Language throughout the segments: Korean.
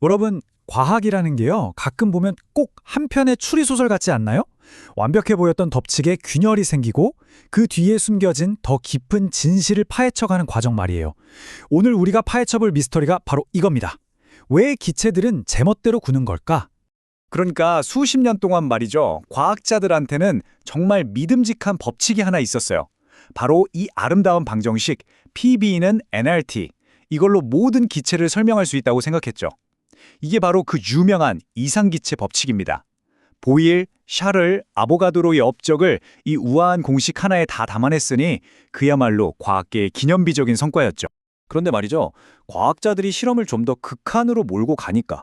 여러분, 과학이라는 게요, 가끔 보면 꼭 한 편의 추리소설 같지 않나요? 완벽해 보였던 법칙에 균열이 생기고 그 뒤에 숨겨진 더 깊은 진실을 파헤쳐가는 과정 말이에요. 오늘 우리가 파헤쳐볼 미스터리가 바로 이겁니다. 왜 기체들은 제멋대로 구는 걸까? 그러니까 수십 년 동안 말이죠. 과학자들한테는 정말 믿음직한 법칙이 하나 있었어요. 바로 이 아름다운 방정식 PB는 nRT. 이걸로 모든 기체를 설명할 수 있다고 생각했죠. 이게 바로 그 유명한 이상기체 법칙입니다. 보일, 샤를, 아보가드로의 업적을 이 우아한 공식 하나에 다 담아냈으니 그야말로 과학계의 기념비적인 성과였죠. 그런데 말이죠. 과학자들이 실험을 좀 더 극한으로 몰고 가니까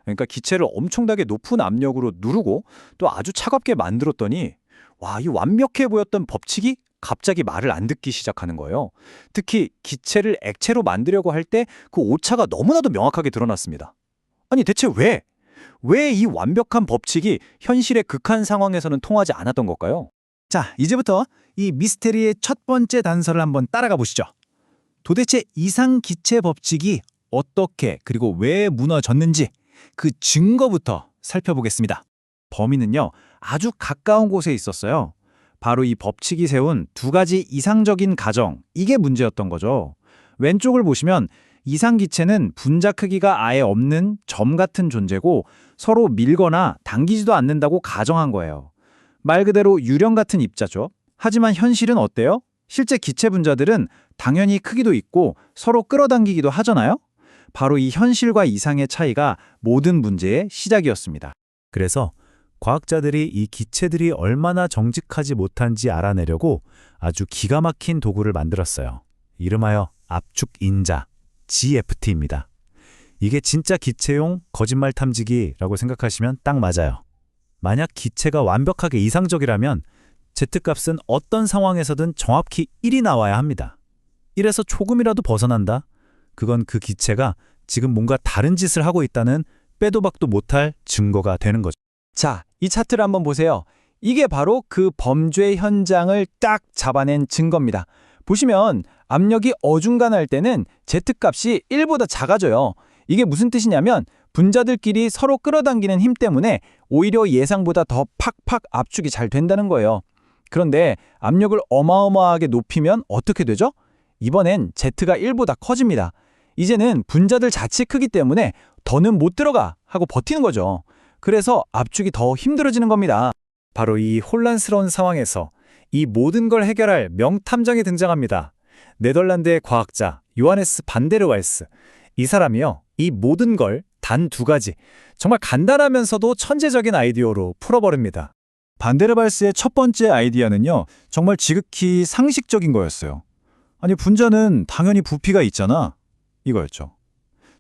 그러니까 기체를 엄청나게 높은 압력으로 누르고 또 아주 차갑게 만들었더니 와, 이 완벽해 보였던 법칙이 갑자기 말을 안 듣기 시작하는 거예요. 특히 기체를 액체로 만들려고 할 때 그 오차가 너무나도 명확하게 드러났습니다. 아니 대체 왜? 왜 이 완벽한 법칙이 현실의 극한 상황에서는 통하지 않았던 걸까요? 자, 이제부터 이 미스테리의 첫 번째 단서를 한번 따라가 보시죠. 도대체 이상기체 법칙이 어떻게 그리고 왜 무너졌는지 그 증거부터 살펴보겠습니다. 범인은요, 아주 가까운 곳에 있었어요. 바로 이 법칙이 세운 두 가지 이상적인 가정, 이게 문제였던 거죠. 왼쪽을 보시면 이상기체는 분자 크기가 아예 없는 점 같은 존재고 서로 밀거나 당기지도 않는다고 가정한 거예요. 말 그대로 유령 같은 입자죠. 하지만 현실은 어때요? 실제 기체 분자들은 당연히 크기도 있고 서로 끌어당기기도 하잖아요? 바로 이 현실과 이상의 차이가 모든 문제의 시작이었습니다. 그래서 과학자들이 이 기체들이 얼마나 정직하지 못한지 알아내려고 아주 기가 막힌 도구를 만들었어요. 이름하여 압축 인자, GFT입니다. 이게 진짜 기체용 거짓말 탐지기라고 생각하시면 딱 맞아요. 만약 기체가 완벽하게 이상적이라면 Z값은 어떤 상황에서든 정확히 1이 나와야 합니다. 1에서 조금이라도 벗어난다? 그건 그 기체가 지금 뭔가 다른 짓을 하고 있다는 빼도 박도 못할 증거가 되는 거죠. 자, 이 차트를 한번 보세요. 이게 바로 그 범죄 현장을 딱 잡아낸 증거입니다. 보시면 압력이 어중간할 때는 Z값이 1보다 작아져요. 이게 무슨 뜻이냐면 분자들끼리 서로 끌어당기는 힘 때문에 오히려 예상보다 더 팍팍 압축이 잘 된다는 거예요. 그런데 압력을 어마어마하게 높이면 어떻게 되죠? 이번엔 Z가 1보다 커집니다. 이제는 분자들 자체 크기 때문에 더는 못 들어가 하고 버티는 거죠. 그래서 압축이 더 힘들어지는 겁니다. 바로 이 혼란스러운 상황에서 이 모든 걸 해결할 명탐정이 등장합니다. 네덜란드의 과학자 요하네스 반데르왈스. 이 사람이요, 이 모든 걸 단 두 가지, 정말 간단하면서도 천재적인 아이디어로 풀어버립니다. 반데르발스의 첫 번째 아이디어는요. 정말 지극히 상식적인 거였어요. 아니 분자는 당연히 부피가 있잖아. 이거였죠.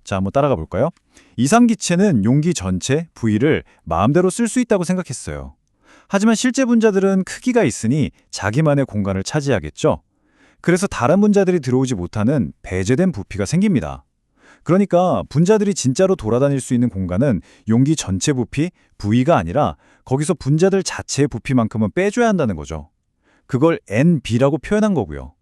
자, 한번 따라가 볼까요? 이상기체는 용기 전체, 부위를 마음대로 쓸 수 있다고 생각했어요. 하지만 실제 분자들은 크기가 있으니 자기만의 공간을 차지하겠죠. 그래서 다른 분자들이 들어오지 못하는 배제된 부피가 생깁니다. 그러니까 분자들이 진짜로 돌아다닐 수 있는 공간은 용기 전체 부피, 부위가 아니라 거기서 분자들 자체의 부피만큼은 빼줘야 한다는 거죠. 그걸 NB라고 표현한 거고요.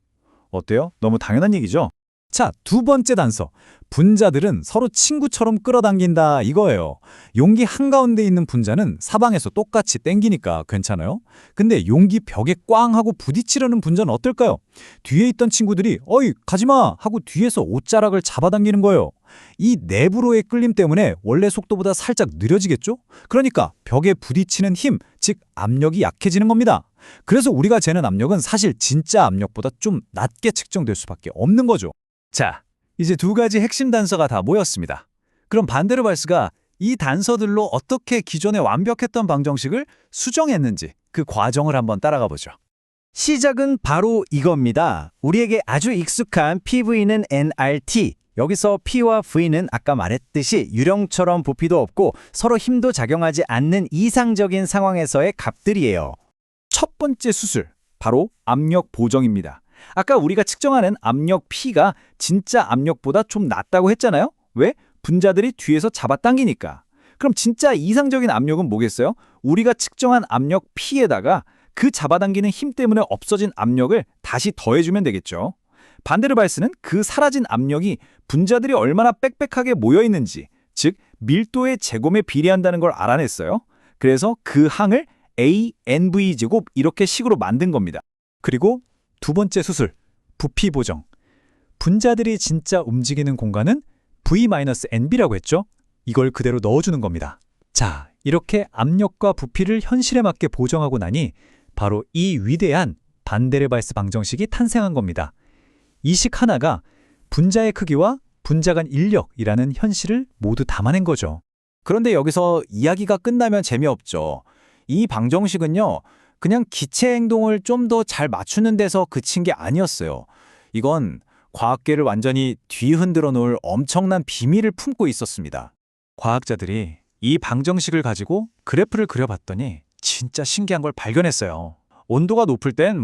어때요? 너무 당연한 얘기죠? 자, 두 번째 단서. 분자들은 서로 친구처럼 끌어당긴다 이거예요. 용기 한가운데 있는 분자는 사방에서 똑같이 땡기니까 괜찮아요. 근데 용기 벽에 꽝 하고 부딪히려는 분자는 어떨까요? 뒤에 있던 친구들이 어이 가지마 하고 뒤에서 옷자락을 잡아당기는 거예요. 이 내부로의 끌림 때문에 원래 속도보다 살짝 느려지겠죠? 그러니까 벽에 부딪히는 힘, 즉 압력이 약해지는 겁니다. 그래서 우리가 재는 압력은 사실 진짜 압력보다 좀 낮게 측정될 수밖에 없는 거죠. 자, 이제 두 가지 핵심 단서가 다 모였습니다. 그럼 반데르발스가 이 단서들로 어떻게 기존에 완벽했던 방정식을 수정했는지 그 과정을 한번 따라가 보죠. 시작은 바로 이겁니다. 우리에게 아주 익숙한 PV는 nRT. 여기서 P와 V는 아까 말했듯이 유령처럼 부피도 없고 서로 힘도 작용하지 않는 이상적인 상황에서의 값들이에요. 첫 번째 수술, 바로 압력 보정입니다. 아까 우리가 측정하는 압력 P가 진짜 압력보다 좀 낮다고 했잖아요? 왜? 분자들이 뒤에서 잡아당기니까. 그럼 진짜 이상적인 압력은 뭐겠어요? 우리가 측정한 압력 P에다가 그 잡아당기는 힘 때문에 없어진 압력을 다시 더해주면 되겠죠. 반데르발스는 그 사라진 압력이 분자들이 얼마나 빽빽하게 모여있는지, 즉 밀도의 제곱에 비례한다는 걸 알아냈어요. 그래서 그 항을 ANV 제곱 이렇게 식으로 만든 겁니다. 그리고 두 번째 수술, 부피 보정. 분자들이 진짜 움직이는 공간은 V-NB라고 했죠? 이걸 그대로 넣어주는 겁니다. 자, 이렇게 압력과 부피를 현실에 맞게 보정하고 나니 바로 이 위대한 반데르발스 방정식이 탄생한 겁니다. 이 식 하나가 분자의 크기와 분자 간 인력이라는 현실을 모두 담아낸 거죠. 그런데 여기서 이야기가 끝나면 재미없죠. 이 방정식은요, 그냥 기체 행동을 좀 더 잘 맞추는 데서 그친 게 아니었어요. 이건 과학계를 완전히 뒤흔들어 놓을 엄청난 비밀을 품고 있었습니다. 과학자들이 이 방정식을 가지고 그래프를 그려봤더니 진짜 신기한 걸 발견했어요. 온도가 높을 땐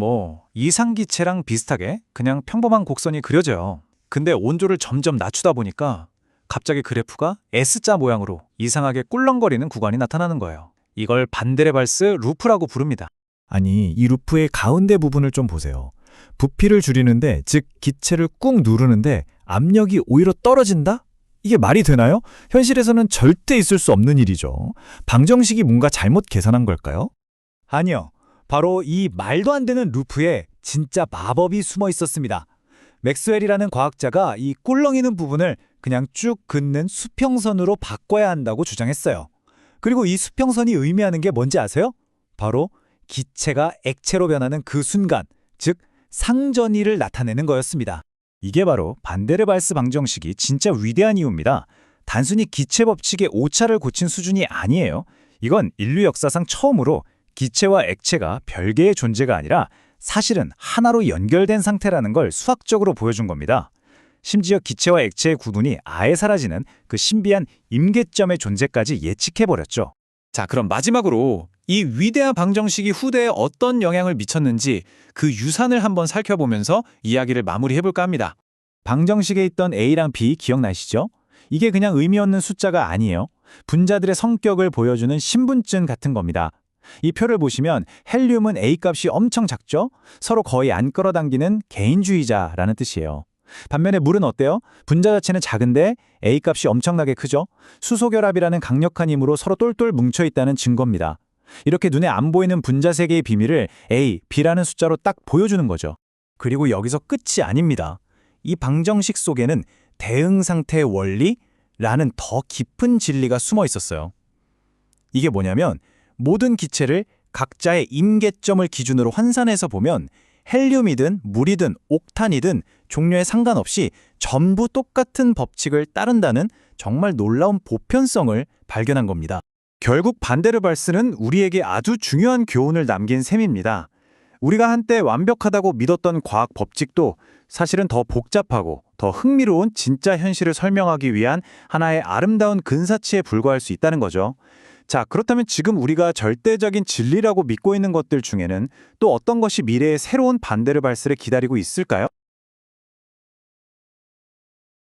이상기체랑 비슷하게 그냥 평범한 곡선이 그려져요. 근데 온도를 점점 낮추다 보니까 갑자기 그래프가 S자 모양으로 이상하게 꿀렁거리는 구간이 나타나는 거예요. 이걸 반데르발스 루프라고 부릅니다. 아니, 이 루프의 가운데 부분을 좀 보세요. 부피를 줄이는데, 즉 기체를 꾹 누르는데 압력이 오히려 떨어진다? 이게 말이 되나요? 현실에서는 절대 있을 수 없는 일이죠. 방정식이 뭔가 잘못 계산한 걸까요? 아니요. 바로 이 말도 안 되는 루프에 진짜 마법이 숨어 있었습니다. 맥스웰이라는 과학자가 이 꿀렁이는 부분을 그냥 쭉 긋는 수평선으로 바꿔야 한다고 주장했어요. 그리고 이 수평선이 의미하는 게 뭔지 아세요? 바로 기체가 액체로 변하는 그 순간, 즉 상전이를 나타내는 거였습니다. 이게 바로 반데르발스 방정식이 진짜 위대한 이유입니다. 단순히 기체 법칙의 오차를 고친 수준이 아니에요. 이건 인류 역사상 처음으로 기체와 액체가 별개의 존재가 아니라 사실은 하나로 연결된 상태라는 걸 수학적으로 보여준 겁니다. 심지어 기체와 액체의 구분이 아예 사라지는 그 신비한 임계점의 존재까지 예측해버렸죠. 자, 그럼 마지막으로 이 위대한 방정식이 후대에 어떤 영향을 미쳤는지 그 유산을 한번 살펴보면서 이야기를 마무리해볼까 합니다. 방정식에 있던 A랑 B 기억나시죠? 이게 그냥 의미 없는 숫자가 아니에요. 분자들의 성격을 보여주는 신분증 같은 겁니다. 이 표를 보시면 헬륨은 A 값이 엄청 작죠? 서로 거의 안 끌어당기는 개인주의자라는 뜻이에요. 반면에 물은 어때요? 분자 자체는 작은데 A 값이 엄청나게 크죠? 수소결합이라는 강력한 힘으로 서로 똘똘 뭉쳐있다는 증거입니다. 이렇게 눈에 안 보이는 분자 세계의 비밀을 A, B라는 숫자로 딱 보여주는 거죠. 그리고 여기서 끝이 아닙니다. 이 방정식 속에는 대응상태의 원리라는 더 깊은 진리가 숨어 있었어요. 이게 뭐냐면 모든 기체를 각자의 임계점을 기준으로 환산해서 보면 헬륨이든 물이든 옥탄이든 종류에 상관없이 전부 똑같은 법칙을 따른다는 정말 놀라운 보편성을 발견한 겁니다. 결국 반데르발스는 우리에게 아주 중요한 교훈을 남긴 셈입니다. 우리가 한때 완벽하다고 믿었던 과학 법칙도 사실은 더 복잡하고 더 흥미로운 진짜 현실을 설명하기 위한 하나의 아름다운 근사치에 불과할 수 있다는 거죠. 자, 그렇다면 지금 우리가 절대적인 진리라고 믿고 있는 것들 중에는 또 어떤 것이 미래의 새로운 반데르발스를 기다리고 있을까요?